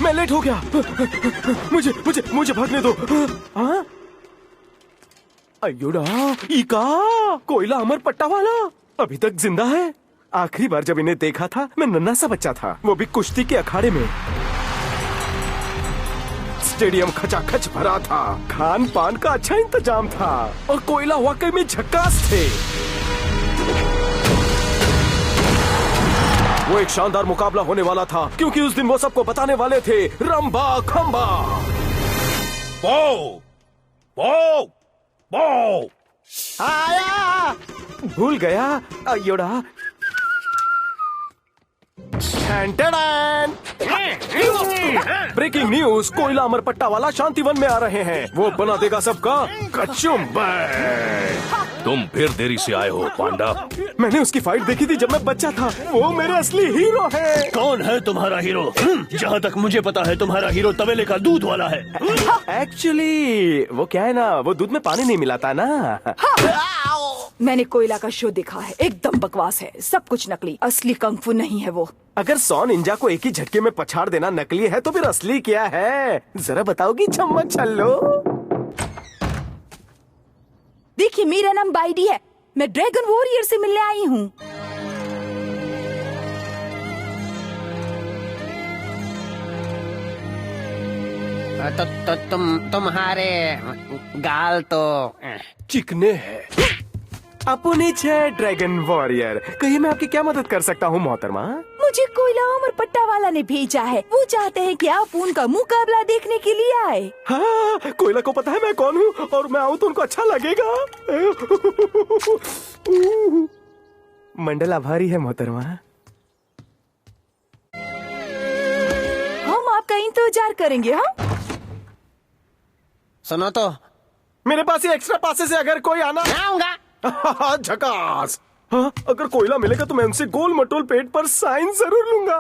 मैं लेट हो गया। मुझे मुझे मुझे भागने दो। हाँ? अयोड़ा, इका कोयला अमर पट्टा वाला अभी तक जिंदा है। आखिरी बार जब इन्हें देखा था मैं नन्हा सा बच्चा था, वो भी कुश्ती के अखाड़े में। स्टेडियम खचाखच भरा था, खान पान का अच्छा इंतजाम था और कोयला वाकई में झक्कास थे। वो एक शानदार मुकाबला होने वाला था क्योंकि उस दिन वो सबको बताने वाले थे रंबा खंबा। बो, बो, बो। आया, भूल गया अयोड़ा। ब्रेकिंग न्यूज, कोयला अमर पट्टा वाला शांतिवन में आ रहे हैं। वो बना देगा सबका कचुम्बर। तुम फिर देरी से आए हो पांडा। मैंने उसकी फाइट देखी थी जब मैं बच्चा था। वो मेरे असली हीरो है। कौन है तुम्हारा हीरो? जहाँ तक मुझे पता है तुम्हारा हीरो तवेले का दूध वाला है। एक्चुअली वो क्या है ना, वो दूध में पानी नहीं मिलाता ना। मैंने कोयला का शो देखा है, एकदम बकवास है, सब कुछ नकली, असली कंग-फू नहीं है वो। अगर 100 निंजा को एक ही झटके में पछाड़ देना नकली है तो फिर असली क्या है? जरा बताओगी चम्मच छल्लो? देखिए, मेरा नाम बाइडी है, मैं ड्रैगन वॉरियर से मिलने आई हूँ। तो तुम्हारे गाल तो चिकने हैं। अपनी छह ड्रैगन वॉरियर, कहिए मैं आपकी क्या मदद कर सकता हूँ मोहतरमा? मुझे कोयला अमर पट्टा वाला ने भेजा है। वो चाहते हैं कि आप उनका मुकाबला देखने के लिए आए। हाँ, कोयला को पता है मैं कौन हूँ और मैं आऊँ तो उनको अच्छा लगेगा। मंडल आभारी है मोहतरमा। हम आपका इंतजार करेंगे। हाँ, सुनो तो, मेरे पास ये एक्स्ट्रा पासेस है, अगर कोई आना। आऊंगा। झकास। हाँ, अगर कोयला मिलेगा तो मैं उनसे गोल मटोल पेट पर साइन जरूर लूंगा।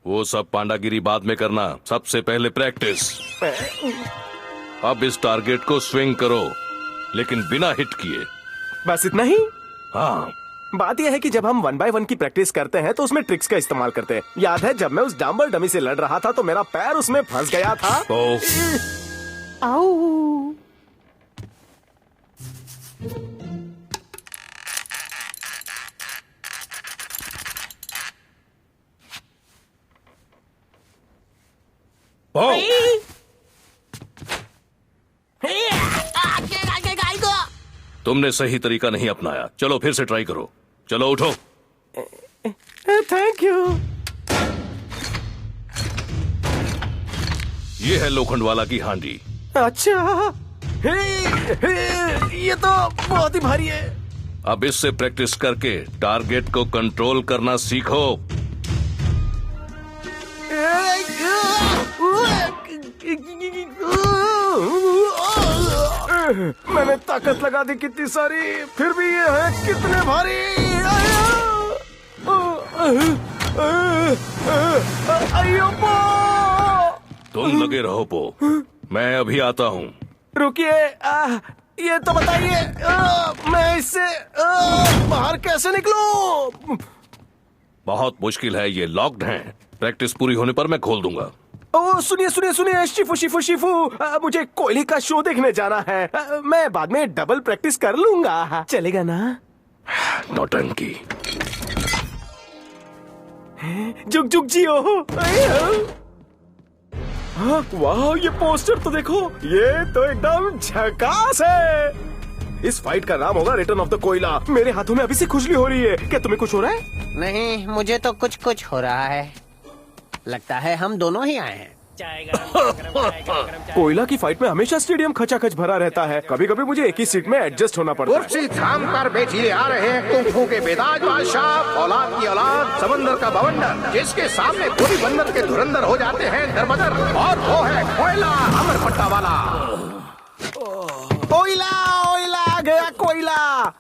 वो सब पांडागिरी बाद में करना, सबसे पहले प्रैक्टिस। अब इस टारगेट को स्विंग करो, लेकिन बिना हिट किए। बस इतना ही? हाँ। बात यह है कि जब हम 1 by 1 की प्रैक्टिस करते हैं तो उसमें ट्रिक्स का इस्तेमाल करते हैं। याद है जब मैं उस डांबर डमी से लड़ रहा था तो मेरा पैर उसमें फंस गया था। आओ। तुमने सही तरीका नहीं अपनाया, चलो फिर से ट्राई करो। चलो उठो। Thank you. ये है लोखंड वाला की हांडी। अच्छा, ये तो बहुत ही भारी है। अब इससे प्रैक्टिस करके टारगेट को कंट्रोल करना सीखो। मैंने ताकत लगा दी कितनी सारी, फिर भी ये है कितने भारी। अयो पो। तुम लगे रहो पो, मैं अभी आता हूँ। रुकिए, ये तो बताइए मैं इससे बाहर कैसे निकलूं? बहुत मुश्किल है, ये लॉक्ड हैं। प्रैक्टिस पूरी होने पर मैं खोल दूंगा। ओ सुनिए सुनिए सुनिए, शिफू शिफू शिफू, मुझे कोयले का शो देखने जाना है। मैं बाद में डबल प्रैक्टिस कर लूंगा, चलेगा ना? नौटंकी। जुग जुग जियो। हाँ, वाह, ये पोस्टर तो देखो, ये तो एकदम झकास है। इस फाइट का नाम होगा रिटर्न ऑफ द कोयला। मेरे हाथों में अभी से खुजली हो रही है। क्या तुम्हें कुछ हो रहा है? नहीं, मुझे तो कुछ कुछ हो रहा है। लगता है हम दोनों ही आए हैं। कोयला की फाइट में हमेशा स्टेडियम खचाखच भरा रहता है। कभी कभी मुझे एक ही सीट में एडजस्ट होना पड़ता है। कुर्सी थाम कर बैठिए, आ रहे हैं कुंफू के बेताज बादशाह, औलाद की औलाद, समंदर का बवंडर, जिसके सामने कोई बंदर के धुरंधर हो जाते हैं दरबदर। और वो है कोयला अमर पट्टा वाला। कोयला कोयला आ गया कोयला।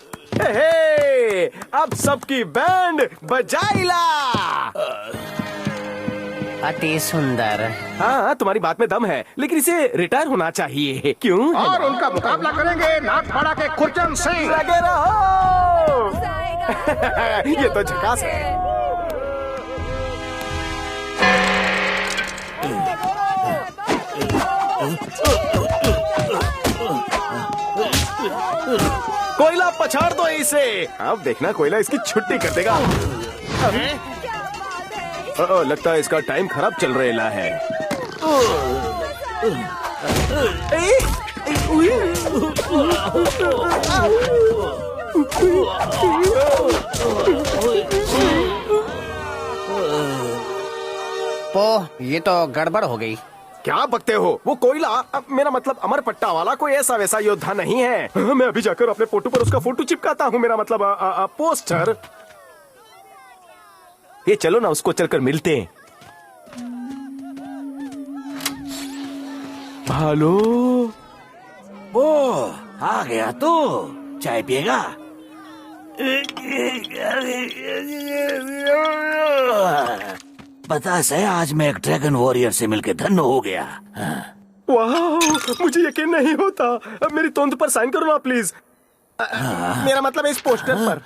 हे, अब सबकी बैंड बजाइला। अति सुंदर। हाँ, तुम्हारी बात में दम है, लेकिन इसे रिटायर होना चाहिए। क्यों? और उनका मुकाबला करेंगे नागपाड़ा के खुर्जन सिंह। लगे रहो। ये तो झकास है। कोयला पछाड़ दो इसे। अब देखना कोयला इसकी छुट्टी कर देगा। लगता है इसका टाइम खराब चल रहा है। ये तो गड़बड़ हो गई। क्या बकते हो? वो कोयला मेरा मतलब अमर पट्टा वाला कोई ऐसा वैसा योद्धा नहीं है। मैं अभी जाकर अपने फोटो पर उसका फोटो चिपकाता हूँ। मेरा मतलब पोस्टर। ये चलो ना उसको चलकर मिलते हैं। हेलो। ओ आ गया तू। चाय पिएगा? पता है आज मैं एक ड्रैगन वॉरियर से मिलकर धन्य हो गया। वाह, मुझे यकीन नहीं होता। अब मेरी तोंद पर साइन करो ना प्लीज। मेरा मतलब इस पोस्टर पर।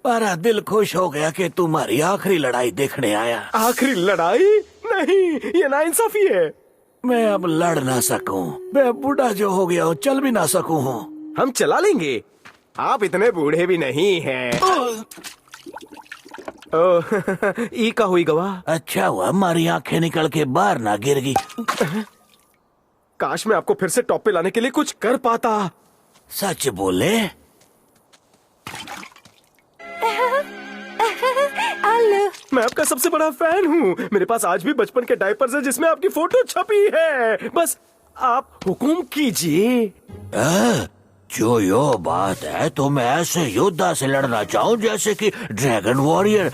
मेरा दिल खुश हो गया कि तुम्हारी आखिरी लड़ाई देखने आया। आखिरी लड़ाई? नहीं, ये नाइंसाफी है। मैं अब लड़ ना सकूं। मैं बूढ़ा जो हो गया हूँ, चल भी ना सकूं हूँ। हम चला लेंगे। आप इतने बूढ़े भी नहीं हैं। ई का हुई गवाह। अच्छा हुआ हमारी आंखें निकल के बाहर ना गिर गई। काश मैं आपको फिर से टॉप पे लाने के लिए कुछ कर पाता। सच बोले? मैं आपका सबसे बड़ा फैन हूँ। मेरे पास आज भी बचपन के डायपर्स हैं जिसमें आपकी फोटो छपी है। बस आप हुकुम कीजिए। जो यो बात है तो मैं ऐसे योद्धा से लड़ना चाहूँ जैसे कि ड्रैगन वॉरियर।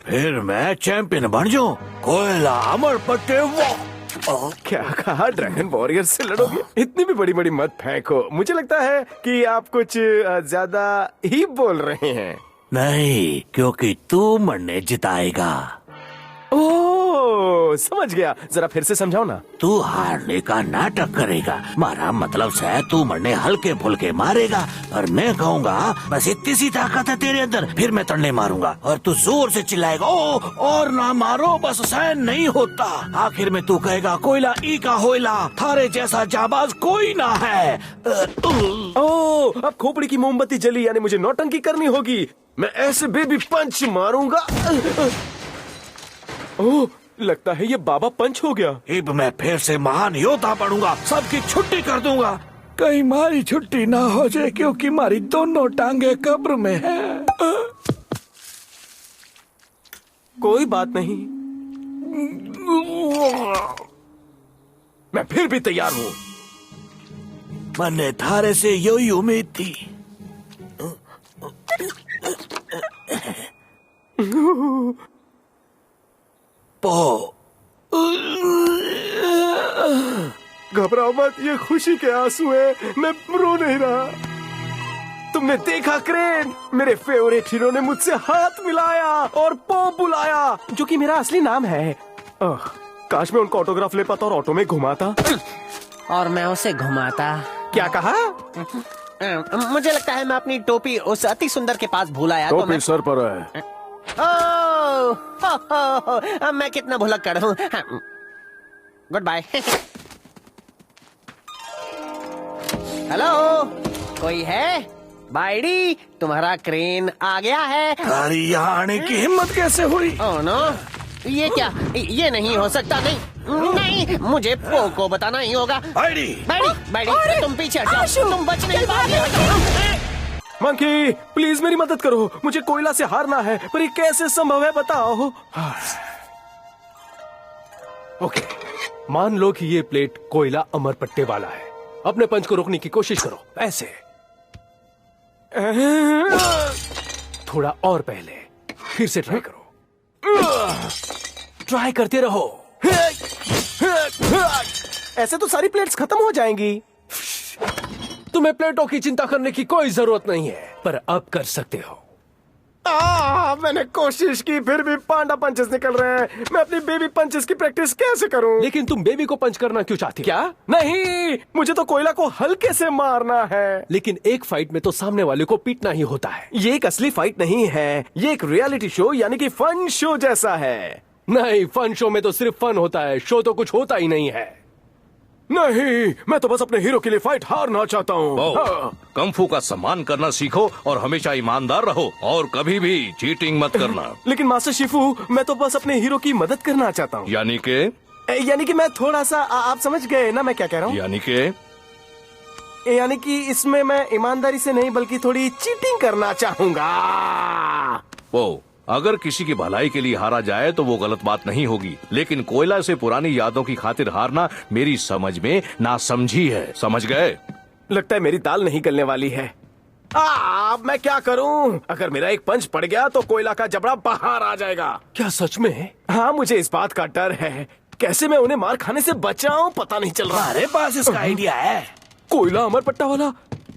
फिर मैं चैंपियन बन जाऊँ। कोयला अमर पट्टे वो। क्या कहा? ड्रैगन वॉरियर से लड़ोगे? इतनी भी बड़ी बड़ी मत फेंको। मुझे लगता है कि आप कुछ ज्यादा ही बोल रहे हैं। नहीं, क्योंकि तू मरने जिताएगा। ओह, समझ गया। जरा फिर से समझाओ ना। तू हारने का नाटक करेगा। मारा मतलब से तू मरने हल्के फुल्के मारेगा और मैं कहूँगा बस इतनी सी ताकत है तेरे अंदर। फिर मैं तड़ने मारूंगा और तू जोर से चिल्लाएगा, ओ और ना मारो, बस सहन नहीं होता। आखिर में तू कहेगा कोयला ई का होइला, थारे जैसा जाबाज कोई ना है। ओह, अब खोपड़ी की मोमबत्ती जली, यानी मुझे नौटंकी करनी होगी। मैं ऐसे बेबी पंच मारूंगा। ओह, लगता है ये बाबा पंच हो गया। अब मैं फिर से महान योद्धा बनूंगा, सबकी छुट्टी कर दूंगा। कहीं हमारी छुट्टी ना हो जाए क्योंकि हमारी दोनों टांगे कब्र में है। कोई बात नहीं, मैं फिर भी तैयार हूँ। मैंने थारे से यही उम्मीद थी। घबराओ मत, ये खुशी के आंसू है। मैं रो नहीं रहा। तुमने देखा क्रेन? मेरे फेवरेट हीरो ने मुझसे हाथ मिलाया और पो बुलाया, जो कि मेरा असली नाम है। काश मैं उनका ऑटोग्राफ ले पाता और ऑटो में घुमाता। और मैं उसे घुमाता। क्या कहा? मुझे लगता है मैं अपनी टोपी उस अति सुंदर के पास भूल आया। टोपी सर पर है। अब मैं कितना भुलक्कड़ हूँ। Good bye. हेलो, कोई है? बाइडी, तुम्हारा क्रेन आ गया है। अरे यहाँ आने की हिम्मत कैसे हुई? ओह नो, ये क्या? ये नहीं हो सकता। नहीं नहीं, मुझे पो को बताना ही होगा। बाइडी, बाइडी, बाइडी, तुम पीछे हट जाओ। तुम बच नहीं पाओगे। मंकी, प्लीज मेरी मदद करो। मुझे कोयला से हारना है, पर ये कैसे संभव है बताओ। ओके, मान लो कि ये प्लेट कोयला अमर पट्टे वाला है। अपने पंच को रोकने की कोशिश करो, ऐसे। थोड़ा और पहले। फिर से ट्राई करो। ट्राई करते रहो। ऐसे तो सारी प्लेट्स खत्म हो जाएंगी। तुम्हें प्लेटों की चिंता करने की कोई जरूरत नहीं है, पर अब कर सकते हो। मैंने कोशिश की फिर भी पांडा पंचेस निकल रहे हैं। मैं अपनी बेबी पंचेस की प्रैक्टिस कैसे करूं? लेकिन तुम बेबी को पंच करना क्यों चाहती हो? क्या? नहीं, मुझे तो कोयला को हल्के से मारना है। लेकिन एक फाइट में तो सामने वाले को पीटना ही होता है। ये एक असली फाइट नहीं है, ये एक रियलिटी शो यानी कि फन शो जैसा है। नहीं, फन शो में तो सिर्फ फन होता है, शो तो कुछ होता ही नहीं है। नहीं, मैं तो बस अपने हीरो के लिए फाइट हारना चाहता हूँ। ओ, कंफू का सम्मान करना सीखो और हमेशा ईमानदार रहो और कभी भी चीटिंग मत करना। लेकिन मास्टर शिफू, मैं तो बस अपने हीरो की मदद करना चाहता हूँ। यानी यानी कि मैं थोड़ा सा आप समझ गए ना मैं क्या कह रहा हूँ? यानी कि इसमें मैं ईमानदारी से नहीं बल्कि थोड़ी चीटिंग करना चाहूंगा। ओ, अगर किसी की भलाई के लिए हारा जाए तो वो गलत बात नहीं होगी, लेकिन कोयला से पुरानी यादों की खातिर हारना मेरी समझ में नासमझी है। समझ गए? लगता है मेरी दाल नहीं गलने वाली है। अब मैं क्या करूं? अगर मेरा एक पंच पड़ गया तो कोयला का जबड़ा बाहर आ जाएगा। क्या सच में? हाँ, मुझे इस बात का डर है। कैसे मैं उन्हें मार खाने से बचाऊं पता नहीं चल रहा। हमारे पास इसका आइडिया है। कोयला अमर पट्टा वाला,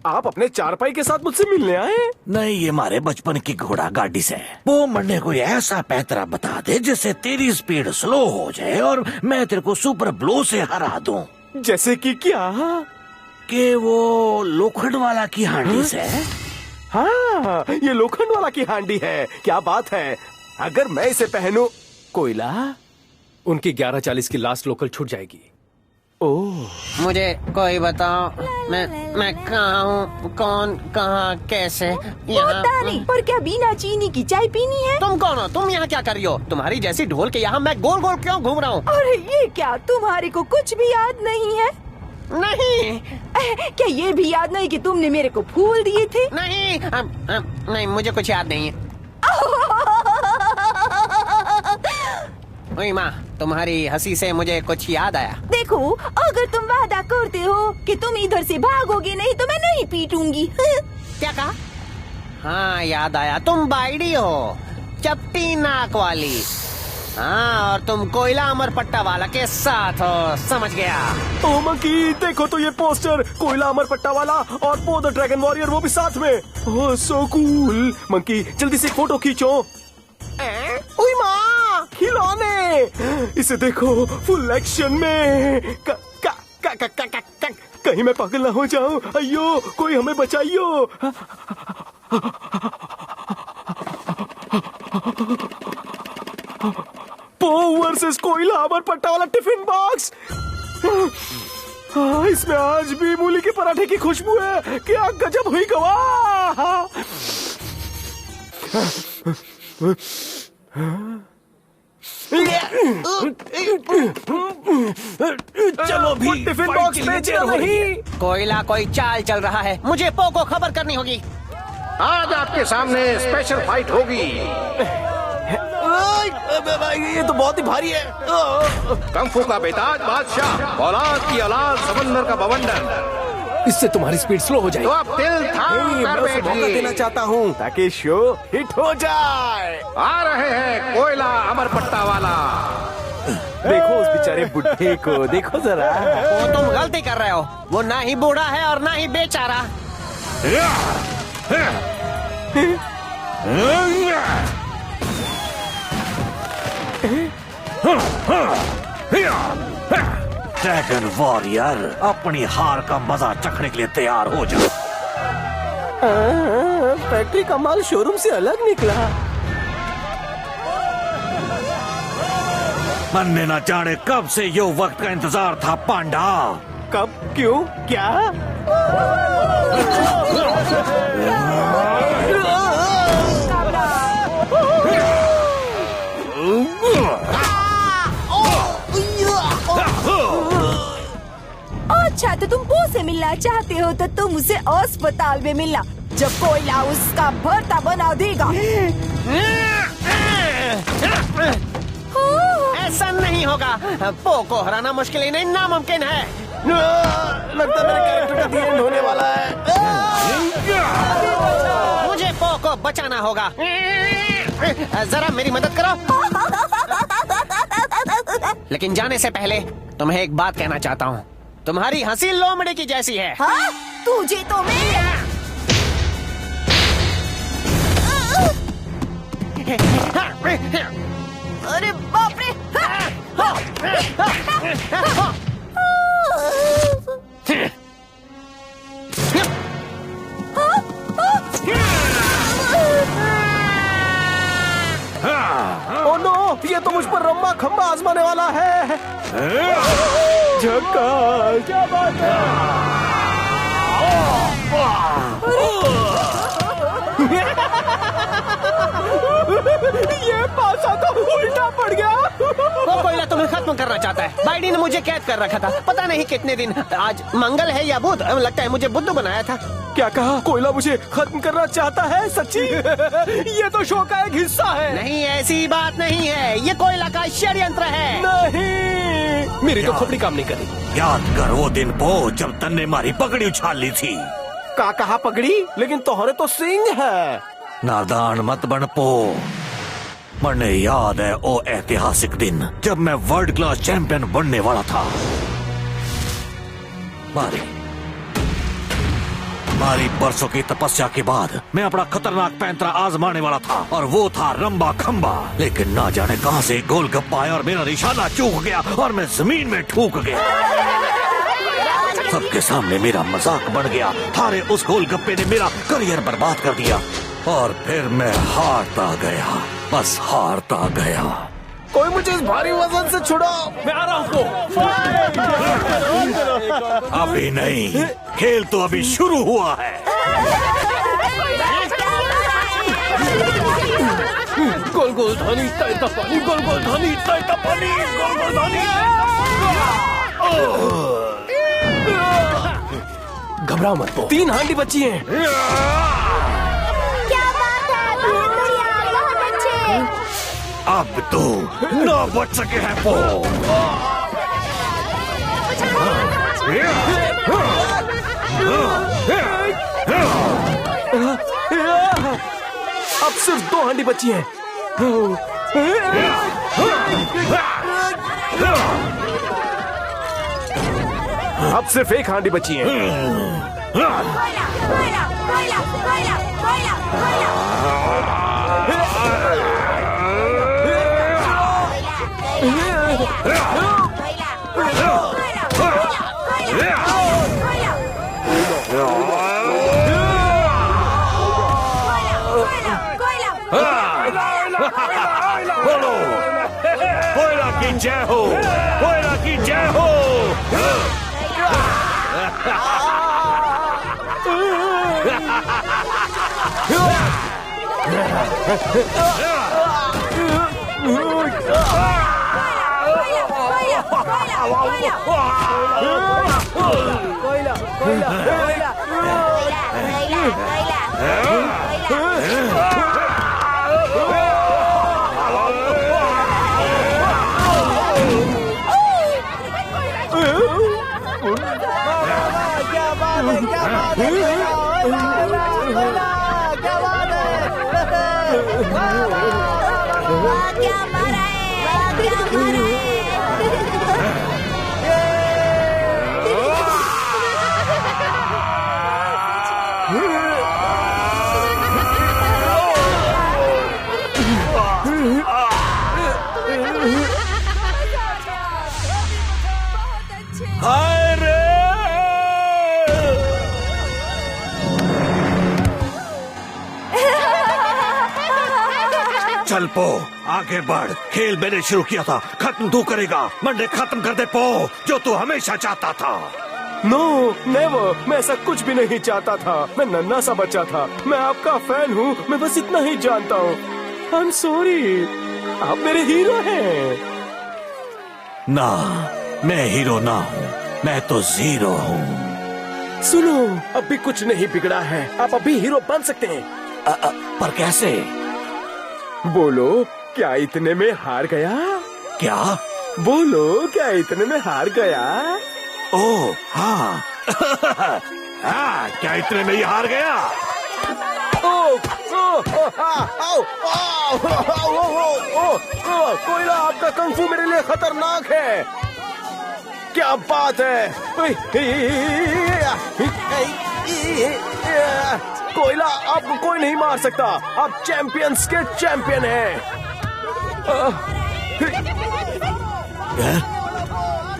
आप अपने चारपाई के साथ मुझसे मिलने आए? नहीं, ये हमारे बचपन की घोड़ा गाड़ी से है। वो मरने को ऐसा पैतरा बता दे जिससे तेरी स्पीड स्लो हो जाए और मैं तेरे को सुपर ब्लो से हरा दूं। जैसे कि क्या? कि वो लोखंड वाला की हांडी से। हाँ, ये लोखंड वाला की हांडी है। क्या बात है, अगर मैं इसे पहनूं। कोयला, उनकी 11:40 की लास्ट लोकल छूट जाएगी। ओह, मुझे कोई बताओ, मैं कहाँ हूँ, कौन, कहाँ, कैसे? पता नहीं, पर क्या बिना चीनी की चाय पीनी है? तुम कौन हो? तुम यहाँ क्या कर रही हो? तुम्हारी जैसी ढोल के यहाँ मैं गोल गोल क्यों घूम रहा हूँ? अरे ये क्या, तुम्हारे को कुछ भी याद नहीं है? नहीं, क्या ये भी याद नहीं कि तुमने मेरे को फूल दिए थे? नहीं, नहीं, मुझे कुछ याद नहीं है। ओए माँ, तुम्हारी हंसी से मुझे कुछ याद आया। देखो, अगर तुम वादा करते हो कि तुम इधर से भागोगे नहीं तो मैं नहीं पीटूंगी। क्या कहा? हाँ, याद आया, तुम बाइडी हो, चपटी नाक वाली। हाँ, और तुम कोयला अमर पट्टा वाला के साथ हो, समझ गया। ओ मंकी, देखो तो ये पोस्टर, कोयला अमर पट्टा वाला और पो द ड्रैगन वॉरियर वो भी साथ में। ओह सो कूल। मंकी, जल्दी से फोटो खींचो। ओए माँ, खिलौने, इसे देखो फुल एक्शन में। कहीं मैं पागल ना हो जाऊं। अयो, कोई हमें बचाइयो। पो वर्सेस कोयला अमर पट्टा वाला टिफिन बॉक्स। इसमें आज भी मूली के पराठे की खुशबू है। क्या गजब हुई गवाह। चलो भी, टिफिन बॉक्स बेचना नहीं। कोयला कोई चाल चल रहा है, मुझे पो को खबर करनी होगी। आज आपके सामने स्पेशल फाइट होगी। ये तो बहुत ही भारी है। कंफू का बेताज बादशाह, औलाद की औलाद, समंदर का बवंडर। इससे तुम्हारी स्पीड स्लो हो तो जाएगी। अब दिल थाम मैं कर उसे मौका देना बैठिए। चाहता हूँ ताकि शो हिट हो जाए। आ रहे हैं कोयला अमर पट्टा वाला। देखो उस बेचारे बुढ़े को, देखो जरा। वो तुम गलती कर रहे हो, वो ना ही बूढ़ा है और ना ही बेचारा। ड्रैगन वॉरियर, अपनी हार का मजा चखने के लिए तैयार हो जाओ। फैक्ट्री का माल शोरूम से अलग निकला। मन्ने न जाने कब से यो वक्त का इंतजार था पांडा। कब, क्यों, क्या? अच्छा, तो तुम पो से मिलना चाहते हो तो तुम उसे अस्पताल में मिलना, जब कोयला उसका भर्ता बना देगा। ऐसा नहीं होगा, पो को हराना मुश्किल ही नहीं, नामुमकिन है। लगता है मेरे कैरेक्टर का दी एंड होने वाला है। मुझे पो को बचाना होगा। जरा मेरी मदद करो। लेकिन जाने से पहले तुम्हें एक बात कहना चाहता हूँ, तुम्हारी हंसी लोमड़ी की जैसी है। हाँ? तुझे तो मैं अरे बाप रे! ओ नो, ये तो मुझ पर रम्मा खम्बा आजमाने वाला है। झक्कास, क्या बात है? ये पासा तो उल्टा पड़ गया। वो कोयला तुम्हें खत्म करना चाहता है। बाइडी ने मुझे कैद कर रखा था, पता नहीं कितने दिन। आज मंगल है या बुध, लगता है मुझे बुद्धू बनाया था। क्या कहा? कोयला मुझे खत्म करना चाहता है? सच्ची? ये तो शो का एक हिस्सा है। नहीं, ऐसी बात नहीं है, ये कोयला का षड्यंत्र है। नहीं, मेरी तो खोपड़ी काम नहीं कर रही। याद कर वो दिन पो जब तन्ने मारी पकड़ी उछाल ली थी। का कहा पगड़ी? लेकिन तोहरे तो सिंह है। नादान मत बन पो। मने याद है वो ऐतिहासिक दिन जब मैं वर्ल्ड क्लास चैंपियन बनने वाला था। मारी बरसों की तपस्या के बाद मैं अपना खतरनाक पैंतरा आजमाने वाला था, और वो था रंबा खंबा। लेकिन ना जाने कहां से गोलगप्पा आया और मेरा निशाना चूक गया और मैं जमीन में ठूक गया। सबके सामने मेरा मजाक बन गया। थारे उस गोलगप्पे ने मेरा करियर बर्बाद कर दिया और फिर मैं हारता गया, बस हारता गया। कोई मुझे इस भारी वजन से छुड़ाओ। मैं आ रहा हूँ। अभी नहीं, खेल तो अभी शुरू हुआ है। गोल गोल धानी तैरता पानी, गोल गोल धानी तैरता पानी, गोल गोल धानी। घबराओ मत पो, 3 हांडी बची हैं। क्या बात है, बहुत बढ़िया, बहुत अच्छे। अब तो न बच सके हैं पो। अब सिर्फ 2 हांडी बची हैं। अब सिर्फ 1 हांडी बची है। कोयला, कोयला, कोयला, कोयला, कोयला, कोयला। बोलो, कोयला की जय हो, कोयला की जय हो। कोयला, कोयला, क्या मारा है, क्या मारा है। चल पो, आगे बढ़। खेल मैंने शुरू किया था, खत्म तू करेगा। मंडे खत्म कर दे पो, जो तू हमेशा चाहता था। नो नेवर, मैं ऐसा कुछ भी नहीं चाहता था। मैं नन्हा सा बच्चा था। मैं आपका फैन हूँ, मैं बस इतना ही जानता हूँ। आई एम सॉरी, आप मेरे हीरो हैं। ना, मैं हीरो ना हूँ, मैं तो जीरो हूँ। सुनो, अब भी कुछ नहीं बिगड़ा है। आप अभी हीरो बन सकते हैं। पर कैसे? बोलो, क्या इतने में हार गया? क्या? बोलो, क्या इतने में हार गया? ओ हाँ। हाँ, क्या इतने में ही हार गया? कोयला, आपका कंफू मेरे लिए खतरनाक है। क्या बात है। कोयला आपको कोई नहीं मार सकता, आप चैंपियंस के चैंपियन हैं।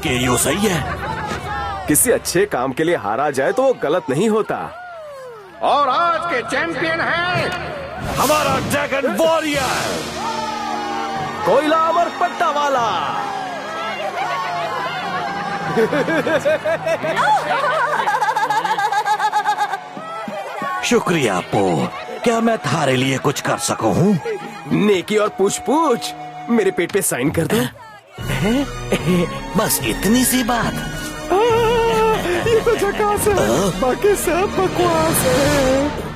केरियो सही है। किसी अच्छे काम के लिए हारा जाए तो वो गलत नहीं होता। और आज के चैंपियन हैं हमारा ड्रैगन वॉरियर कोयला अमर पट्टा वाला। शुक्रिया पो, क्या मैं तुम्हारे लिए कुछ कर सकूं? नेकी और पूछ पूछ, मेरे पेट पे साइन कर दो। बस इतनी सी बात। ये तो झकास है, बाकी सब बकवास है।